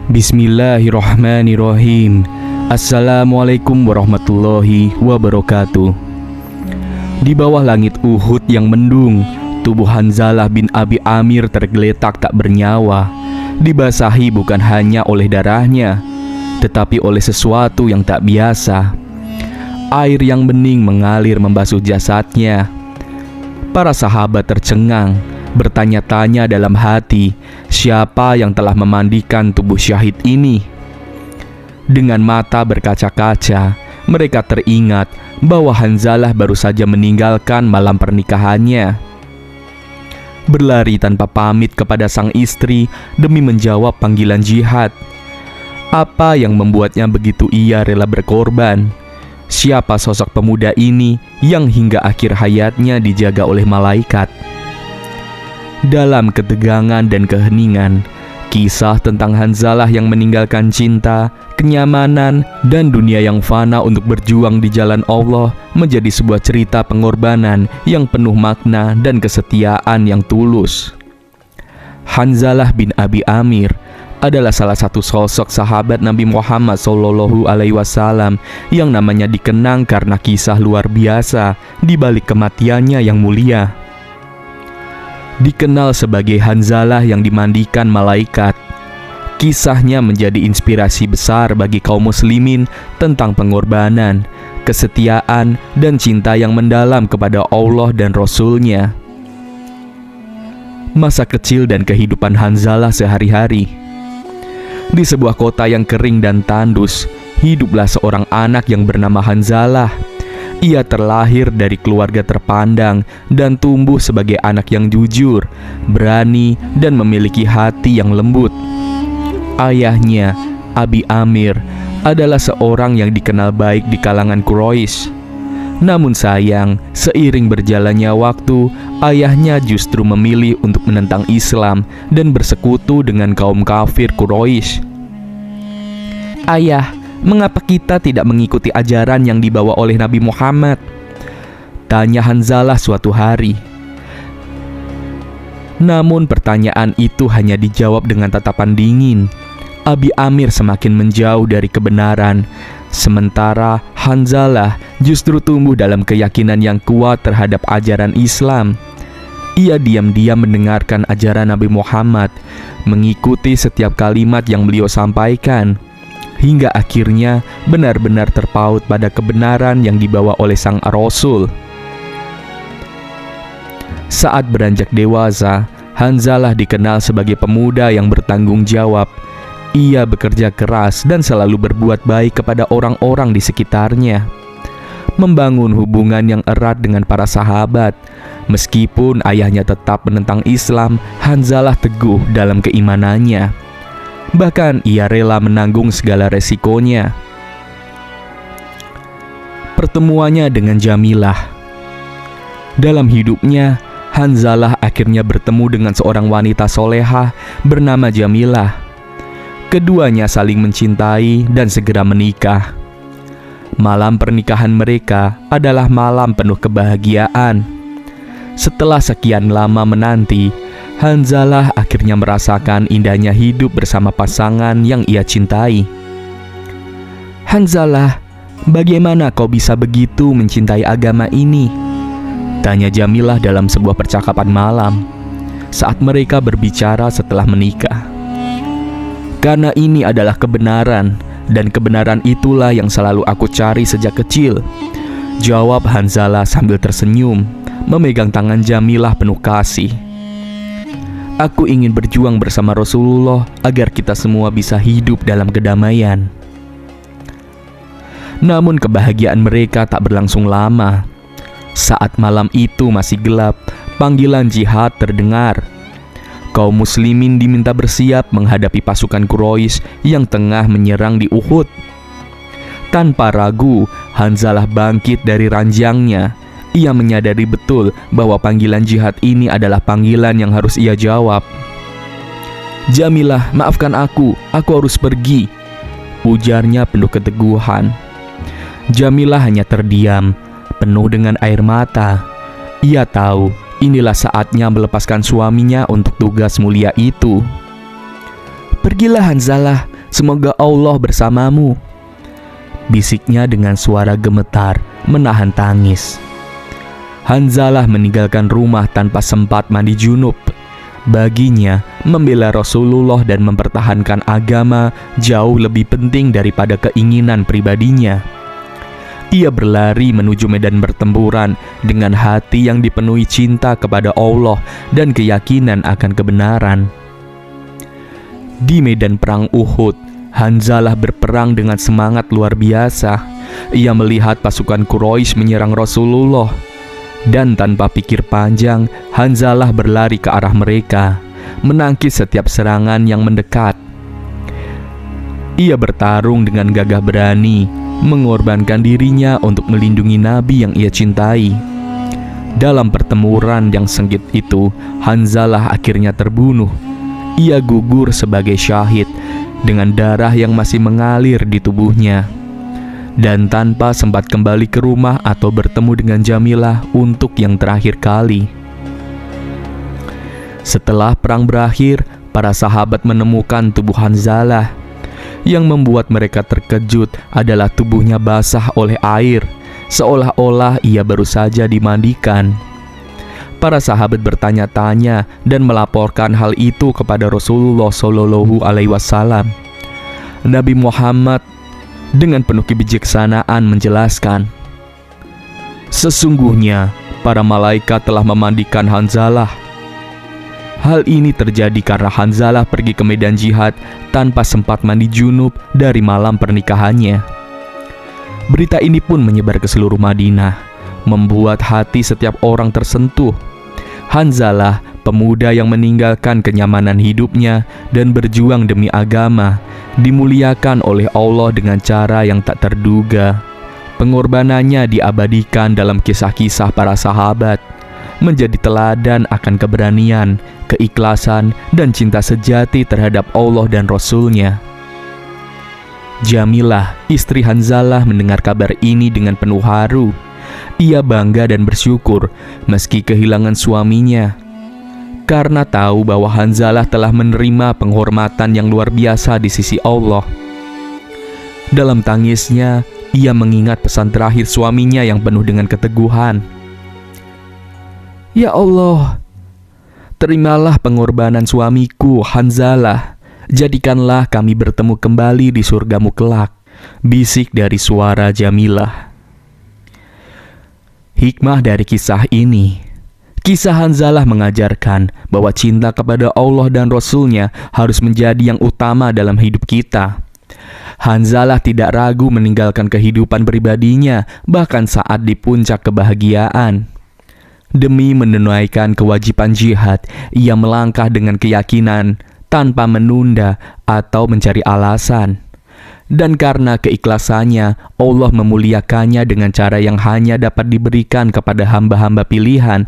Bismillahirrahmanirrahim. Assalamualaikum warahmatullahi wabarakatuh. Di bawah langit Uhud yang mendung, tubuh Hanzalah bin Abi Amir tergeletak tak bernyawa, dibasahi bukan hanya oleh darahnya, tetapi oleh sesuatu yang tak biasa. Air yang bening mengalir membasuh jasadnya. Para sahabat tercengang, bertanya-tanya dalam hati, siapa yang telah memandikan tubuh syahid ini? Dengan mata berkaca-kaca, mereka teringat bahwa Hanzalah baru saja meninggalkan malam pernikahannya. Berlari tanpa pamit kepada sang istri demi menjawab panggilan jihad. Apa yang membuatnya begitu ia rela berkorban? Siapa sosok pemuda ini yang hingga akhir hayatnya dijaga oleh malaikat? Dalam ketegangan dan keheningan, kisah tentang Hanzalah yang meninggalkan cinta, kenyamanan, dan dunia yang fana untuk berjuang di jalan Allah menjadi sebuah cerita pengorbanan yang penuh makna dan kesetiaan yang tulus. Hanzalah bin Abi Amir adalah salah satu sosok sahabat Nabi Muhammad SAW yang namanya dikenang karena kisah luar biasa di balik kematiannya yang mulia. Dikenal sebagai Hanzalah yang dimandikan malaikat, kisahnya menjadi inspirasi besar bagi kaum muslimin tentang pengorbanan, kesetiaan, dan cinta yang mendalam kepada Allah dan Rasul-Nya. Masa kecil dan kehidupan Hanzalah sehari-hari. Di sebuah kota yang kering dan tandus, hiduplah seorang anak yang bernama Hanzalah. Ia terlahir dari keluarga terpandang dan tumbuh sebagai anak yang jujur, berani, dan memiliki hati yang lembut. Ayahnya, Abi Amir, adalah seorang yang dikenal baik di kalangan Quraisy. Namun sayang, seiring berjalannya waktu, ayahnya justru memilih untuk menentang Islam dan bersekutu dengan kaum kafir Quraisy. "Ayah, mengapa kita tidak mengikuti ajaran yang dibawa oleh Nabi Muhammad?" tanya Hanzalah suatu hari. Namun pertanyaan itu hanya dijawab dengan tatapan dingin. Abi Amir semakin menjauh dari kebenaran, sementara Hanzalah justru tumbuh dalam keyakinan yang kuat terhadap ajaran Islam. Ia diam-diam mendengarkan ajaran Nabi Muhammad, mengikuti setiap kalimat yang beliau sampaikan, hingga akhirnya benar-benar terpaut pada kebenaran yang dibawa oleh sang Rasul. Saat beranjak dewasa, Hanzalah dikenal sebagai pemuda yang bertanggung jawab. Ia bekerja keras dan selalu berbuat baik kepada orang-orang di sekitarnya. Membangun hubungan yang erat dengan para sahabat. Meskipun ayahnya tetap menentang Islam, Hanzalah teguh dalam keimanannya. Bahkan ia rela menanggung segala resikonya. Pertemuannya dengan Jamilah. Dalam hidupnya, Hanzalah akhirnya bertemu dengan seorang wanita solehah bernama Jamilah. Keduanya saling mencintai dan segera menikah. Malam pernikahan mereka adalah malam penuh kebahagiaan. Setelah sekian lama menanti, Hanzalah akhirnya merasakan indahnya hidup bersama pasangan yang ia cintai. "Hanzalah, bagaimana kau bisa begitu mencintai agama ini?" tanya Jamilah dalam sebuah percakapan malam saat mereka berbicara setelah menikah. "Karena ini adalah kebenaran, dan kebenaran itulah yang selalu aku cari sejak kecil," jawab Hanzalah sambil tersenyum, memegang tangan Jamilah penuh kasih. "Aku ingin berjuang bersama Rasulullah agar kita semua bisa hidup dalam kedamaian." Namun kebahagiaan mereka tak berlangsung lama. Saat malam itu masih gelap, panggilan jihad terdengar. Kaum muslimin diminta bersiap menghadapi pasukan Quraisy yang tengah menyerang di Uhud. Tanpa ragu, Hanzalah bangkit dari ranjangnya. Ia menyadari betul bahwa panggilan jihad ini adalah panggilan yang harus ia jawab. "Jamilah, maafkan aku harus pergi," ujarnya penuh keteguhan. Jamilah hanya terdiam, penuh dengan air mata. Ia tahu inilah saatnya melepaskan suaminya untuk tugas mulia itu. "Pergilah Hanzalah, Semoga Allah bersamamu," bisiknya dengan suara gemetar menahan tangis. Hanzalah meninggalkan rumah tanpa sempat mandi junub. Baginya, membela Rasulullah dan mempertahankan agama jauh lebih penting daripada keinginan pribadinya. Ia berlari menuju medan pertempuran dengan hati yang dipenuhi cinta kepada Allah dan keyakinan akan kebenaran. Di medan perang Uhud, Hanzalah berperang dengan semangat luar biasa. Ia melihat pasukan Quraisy menyerang Rasulullah, dan tanpa pikir panjang, Hanzalah berlari ke arah mereka, menangkis setiap serangan yang mendekat. Ia bertarung dengan gagah berani, mengorbankan dirinya untuk melindungi Nabi yang ia cintai. Dalam pertempuran yang sengit itu, Hanzalah akhirnya terbunuh. Ia gugur sebagai syahid dengan darah yang masih mengalir di tubuhnya, dan tanpa sempat kembali ke rumah atau bertemu dengan Jamilah untuk yang terakhir kali. Setelah perang berakhir, para sahabat menemukan tubuh Hanzalah. Yang membuat mereka terkejut adalah tubuhnya basah oleh air, seolah-olah ia baru saja dimandikan. Para sahabat bertanya-tanya dan melaporkan hal itu kepada Rasulullah SAW. Nabi Muhammad dengan penuh kebijaksanaan menjelaskan, "Sesungguhnya para malaikat telah memandikan Hanzalah. Hal ini terjadi karena Hanzalah pergi ke medan jihad tanpa sempat mandi junub dari malam pernikahannya." Berita ini pun menyebar ke seluruh Madinah, membuat hati setiap orang tersentuh. Hanzalah, pemuda yang meninggalkan kenyamanan hidupnya dan berjuang demi agama, dimuliakan oleh Allah dengan cara yang tak terduga. Pengorbanannya diabadikan dalam kisah-kisah para sahabat, menjadi teladan akan keberanian, keikhlasan, dan cinta sejati terhadap Allah dan Rasul-Nya. Jamilah, istri Hanzalah, mendengar kabar ini dengan penuh haru. Ia bangga dan bersyukur meski kehilangan suaminya, karena tahu bahwa Hanzalah telah menerima penghormatan yang luar biasa di sisi Allah. Dalam tangisnya, ia mengingat pesan terakhir suaminya yang penuh dengan keteguhan. "Ya Allah, terimalah pengorbanan suamiku Hanzalah. Jadikanlah kami bertemu kembali di surgamu kelak," bisik dari suara Jamilah. Hikmah dari kisah ini, kisah Hanzalah mengajarkan bahwa cinta kepada Allah dan Rasul-Nya harus menjadi yang utama dalam hidup kita. Hanzalah tidak ragu meninggalkan kehidupan pribadinya, bahkan saat di puncak kebahagiaan. Demi menunaikan kewajiban jihad, ia melangkah dengan keyakinan tanpa menunda atau mencari alasan. Dan karena keikhlasannya, Allah memuliakannya dengan cara yang hanya dapat diberikan kepada hamba-hamba pilihan.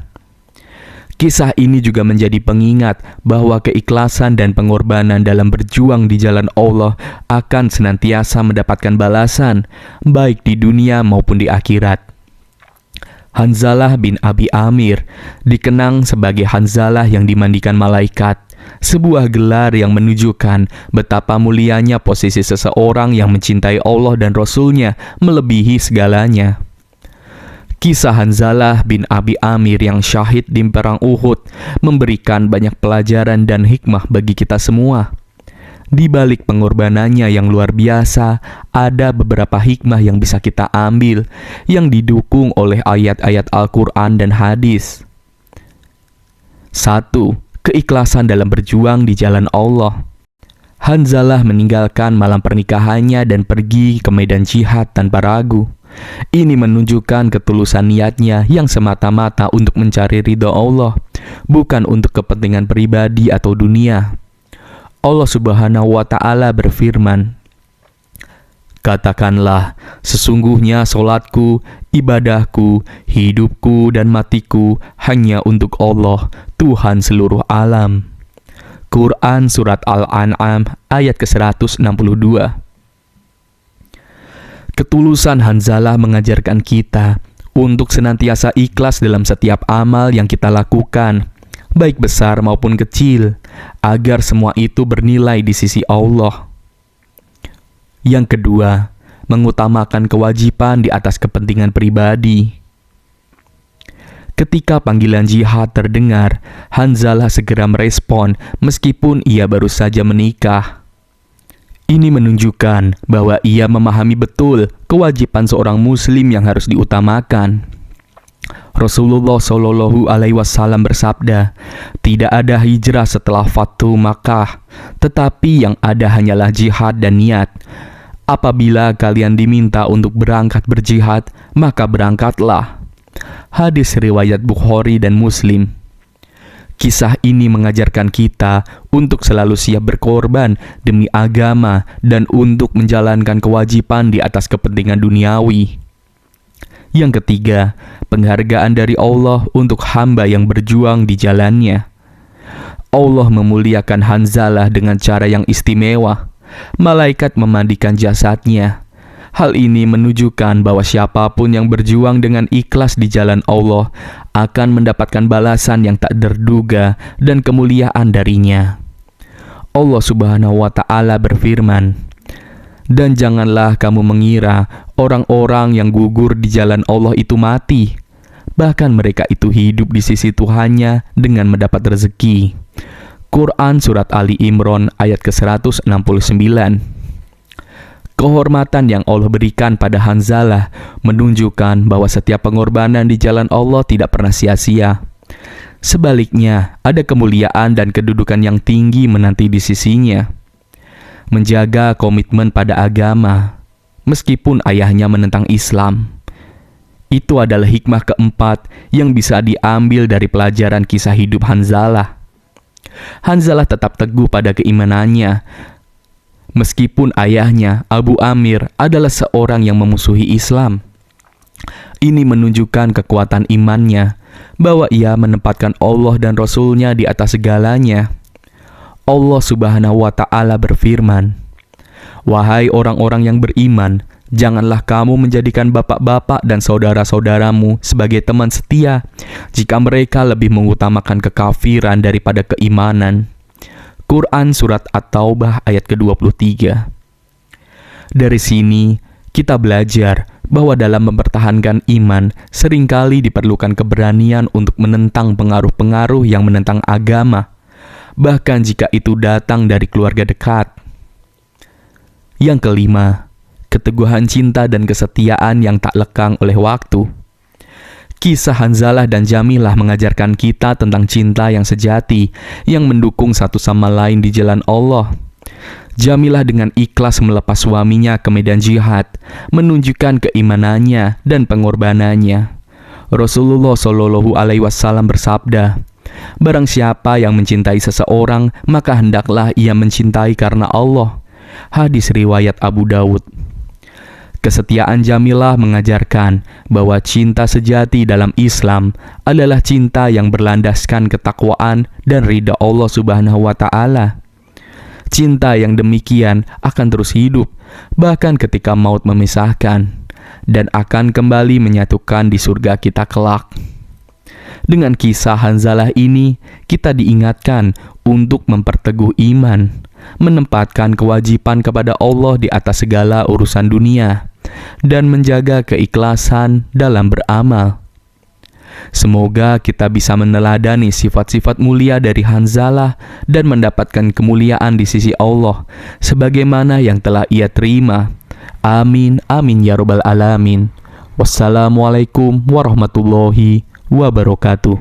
Kisah ini juga menjadi pengingat bahwa keikhlasan dan pengorbanan dalam berjuang di jalan Allah akan senantiasa mendapatkan balasan, baik di dunia maupun di akhirat. Hanzalah bin Abi Amir dikenang sebagai Hanzalah yang dimandikan malaikat, sebuah gelar yang menunjukkan betapa mulianya posisi seseorang yang mencintai Allah dan Rasul-Nya melebihi segalanya. Kisah Hanzalah bin Abi Amir yang syahid di perang Uhud memberikan banyak pelajaran dan hikmah bagi kita semua. Di balik pengorbanannya yang luar biasa, ada beberapa hikmah yang bisa kita ambil, yang didukung oleh ayat-ayat Al-Quran dan hadis. 1. Keikhlasan dalam berjuang di jalan Allah. Hanzalah meninggalkan malam pernikahannya dan pergi ke medan jihad tanpa ragu. Ini menunjukkan ketulusan niatnya yang semata-mata untuk mencari ridha Allah, bukan untuk kepentingan pribadi atau dunia. Allah Subhanahu wa Ta'ala berfirman, "Katakanlah, sesungguhnya solatku, ibadahku, hidupku dan matiku hanya untuk Allah, Tuhan seluruh alam." Quran Surat Al-An'am ayat ke-162. Ketulusan Hanzalah mengajarkan kita untuk senantiasa ikhlas dalam setiap amal yang kita lakukan, baik besar maupun kecil, agar semua itu bernilai di sisi Allah. Yang kedua, mengutamakan kewajiban di atas kepentingan pribadi. Ketika panggilan jihad terdengar, Hanzalah segera merespon meskipun ia baru saja menikah. Ini menunjukkan bahwa ia memahami betul kewajiban seorang muslim yang harus diutamakan. Rasulullah Shallallahu Alaihi Wasallam bersabda, "Tidak ada hijrah setelah Fathu Makkah, tetapi yang ada hanyalah jihad dan niat. Apabila kalian diminta untuk berangkat berjihad, maka berangkatlah." Hadis riwayat Bukhari dan Muslim. Kisah ini mengajarkan kita untuk selalu siap berkorban demi agama dan untuk menjalankan kewajiban di atas kepentingan duniawi. Yang ketiga, penghargaan dari Allah untuk hamba yang berjuang di jalannya. Allah memuliakan Hanzalah dengan cara yang istimewa. Malaikat memandikan jasadnya. Hal ini menunjukkan bahwa siapapun yang berjuang dengan ikhlas di jalan Allah akan mendapatkan balasan yang tak terduga dan kemuliaan darinya. Allah Subhanahu wa Ta'ala berfirman, "Dan janganlah kamu mengira orang-orang yang gugur di jalan Allah itu mati. Bahkan mereka itu hidup di sisi Tuhannya dengan mendapat rezeki." Quran Surat Ali Imran ayat ke-169. Kehormatan yang Allah berikan pada Hanzalah menunjukkan bahwa setiap pengorbanan di jalan Allah tidak pernah sia-sia. Sebaliknya, ada kemuliaan dan kedudukan yang tinggi menanti di sisinya. Menjaga komitmen pada agama, meskipun ayahnya menentang Islam. Itu adalah hikmah keempat yang bisa diambil dari pelajaran kisah hidup Hanzalah. Hanzalah tetap teguh pada keimanannya, meskipun ayahnya, Abu Amir, adalah seorang yang memusuhi Islam. Ini menunjukkan kekuatan imannya, bahwa ia menempatkan Allah dan Rasul-Nya di atas segalanya. Allah Subhanahu wa Ta'ala berfirman, "Wahai orang-orang yang beriman, janganlah kamu menjadikan bapak-bapak dan saudara-saudaramu sebagai teman setia, jika mereka lebih mengutamakan kekafiran daripada keimanan." Quran Surat At-Taubah ayat ke-23. Dari sini, kita belajar bahwa dalam mempertahankan iman, seringkali diperlukan keberanian untuk menentang pengaruh-pengaruh yang menentang agama, bahkan jika itu datang dari keluarga dekat. Yang kelima, keteguhan cinta dan kesetiaan yang tak lekang oleh waktu. Kisah Hanzalah dan Jamilah mengajarkan kita tentang cinta yang sejati, yang mendukung satu sama lain di jalan Allah. Jamilah dengan ikhlas melepas suaminya ke medan jihad, menunjukkan keimanannya dan pengorbanannya. Rasulullah Shallallahu Alaihi Wasallam bersabda, "Barang siapa yang mencintai seseorang, maka hendaklah ia mencintai karena Allah." Hadis riwayat Abu Dawud. Kesetiaan Jamilah mengajarkan bahwa cinta sejati dalam Islam adalah cinta yang berlandaskan ketakwaan dan ridha Allah Subhanahu wa Ta'ala. Cinta yang demikian akan terus hidup, bahkan ketika maut memisahkan, dan akan kembali menyatukan di surga kita kelak. Dengan kisah Hanzalah ini, kita diingatkan untuk memperteguh iman, menempatkan kewajiban kepada Allah di atas segala urusan dunia, dan menjaga keikhlasan dalam beramal. Semoga kita bisa meneladani sifat-sifat mulia dari Hanzalah dan mendapatkan kemuliaan di sisi Allah sebagaimana yang telah ia terima. Amin, amin ya rabbal alamin. Wassalamualaikum warahmatullahi wabarakatuh.